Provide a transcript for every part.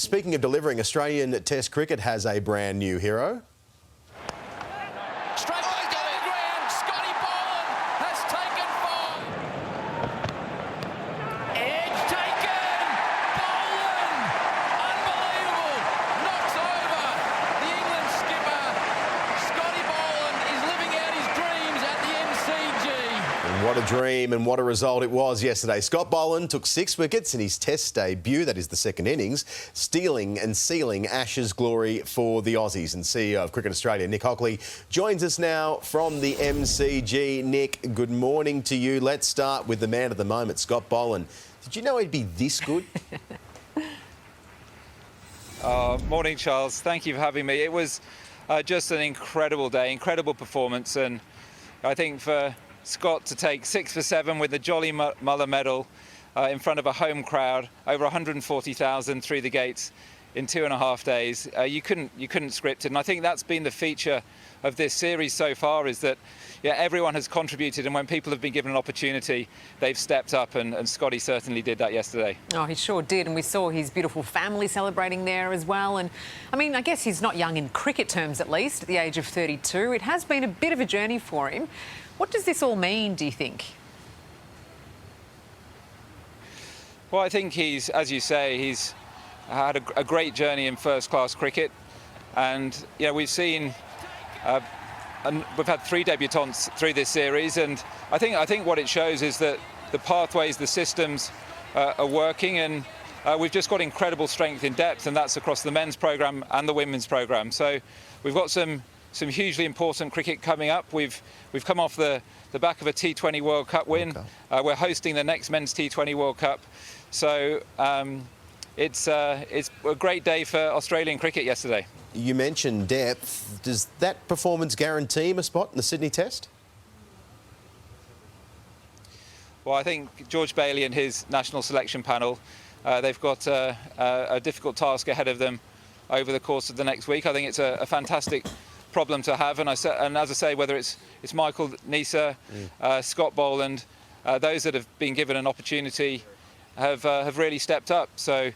speaking of delivering, Australian Test cricket has a brand new hero. Straight back to the ground. Scotty Boland has taken five. Edge taken. Boland. Unbelievable. Knocks over the England skipper. Scotty Boland is living out his dreams at the MCG. And what a dream and what a result it was yesterday. Scott Boland took 6 wickets in his Test debut, that is the second innings, stealing and sealing Ashes glory for the Aussies. And CEO of Cricket Australia, Nick Hockley, joins us now from the MCG. Nick, good morning to you. Let's start with the man of the moment, Scott Boland. Did you know he'd be this good? Morning, Charles. Thank you for having me. It was just an incredible day, incredible performance, and I think for Scott to take 6 for 7 with the Jolly Muller medal in front of a home crowd, over 140,000 through the gates in 2.5 days, you couldn't script it. And I think that's been the feature of this series so far, is that everyone has contributed, and when people have been given an opportunity, they've stepped up, and Scotty certainly did that yesterday. Oh, he sure did, and we saw his beautiful family celebrating there as well. And I mean, I guess he's not young in cricket terms, at least, at the age of 32. It has been a bit of a journey for him. What does this all mean, do you think? Well, I think he's, as you say, he's had a great journey in first-class cricket, and we've seen, and we've had 3 debutants through this series, and I think what it shows is that the pathways, the systems are working, and we've just got incredible strength in depth, and that's across the men's programme and the women's programme. So we've got some hugely important cricket coming up. We've come off the back of a T20 World Cup win. Okay. We're hosting the next men's T20 World Cup. So it's a great day for Australian cricket yesterday. You mentioned depth. Does that performance guarantee him a spot in the Sydney Test? Well, I think George Bailey and his national selection panel, they've got a difficult task ahead of them over the course of the next week. I think it's a fantastic problem to have, and as I say, whether it's Michael Neser, Scott Boland, those that have been given an opportunity have really stepped up. So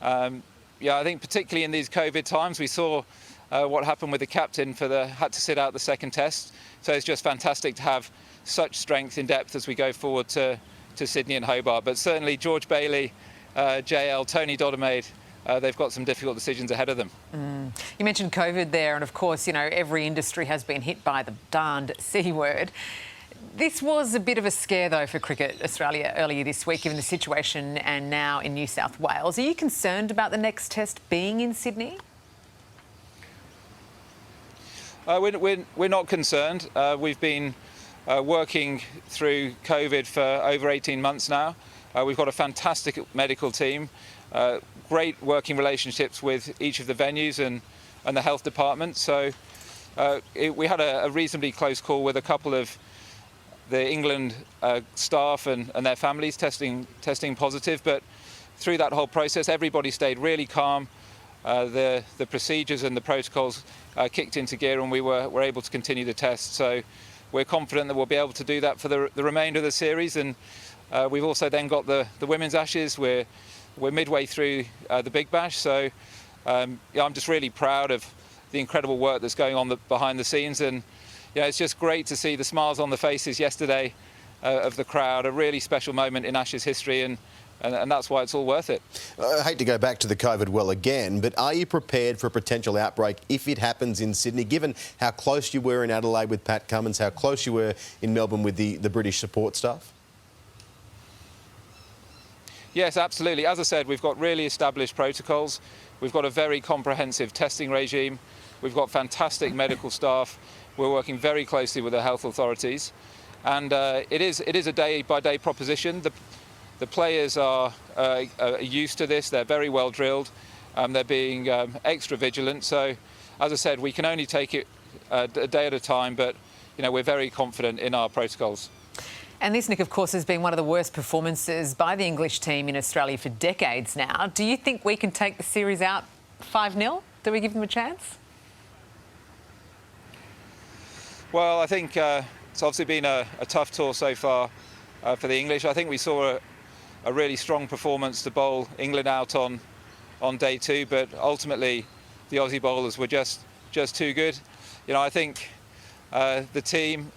I think particularly in these COVID times, we saw what happened with the captain had to sit out the second test. So it's just fantastic to have such strength in depth as we go forward to Sydney and Hobart. But certainly George Bailey, JL, Tony Dodemaide, they've got some difficult decisions ahead of them. You mentioned COVID there, and of course, every industry has been hit by the darned C word. This was a bit of a scare, though, for Cricket Australia earlier this week, given the situation and now in New South Wales. Are you concerned about the next test being in Sydney? We're not concerned. We've been working through COVID for over 18 months now. We've got a fantastic medical team, great working relationships with each of the venues and the health department. So we had a reasonably close call with a couple of the England staff and their families testing positive, but through that whole process, everybody stayed really calm. The procedures and the protocols kicked into gear, and we were able to continue the test. So we're confident that we'll be able to do that for the remainder of the series. And we've also then got the Women's Ashes. We're midway through the Big Bash, so I'm just really proud of the incredible work that's going on behind the scenes, and it's just great to see the smiles on the faces yesterday of the crowd. A really special moment in Ashes history, and that's why it's all worth it. I hate to go back to the COVID well again, but are you prepared for a potential outbreak if it happens in Sydney, given how close you were in Adelaide with Pat Cummins, how close you were in Melbourne with the British support staff? Yes, absolutely. As I said, we've got really established protocols. We've got a very comprehensive testing regime. We've got fantastic medical staff. We're working very closely with the health authorities. And it is a day-by-day proposition. The players are used to this. They're very well drilled. They're being extra vigilant. So, as I said, we can only take it a day at a time, but we're very confident in our protocols. And this, Nick, of course, has been one of the worst performances by the English team in Australia for decades now. Do you think we can take the series out 5-0? Do we give them a chance? Well, I think it's obviously been a tough tour so far for the English. I think we saw a really strong performance to bowl England out on on day 2, but ultimately the Aussie bowlers were just too good. You know, I think the team,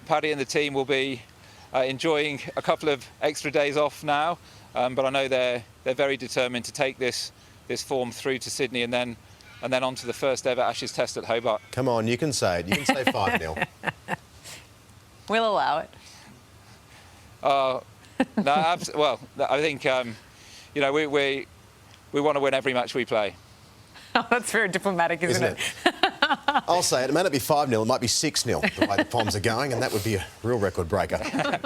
Paddy and the team, will be enjoying a couple of extra days off now, but I know they're very determined to take this form through to Sydney and then on to the first ever Ashes Test at Hobart. Come on, you can say it. You can say 5-0. We'll allow it. No, well, I think you know, we want to win every match we play. Oh, that's very diplomatic, isn't it? I'll say it. It may not be 5-0, it might be 6-0 the way the Poms are going, and that would be a real record breaker.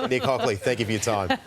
Nick Hockley, thank you for your time.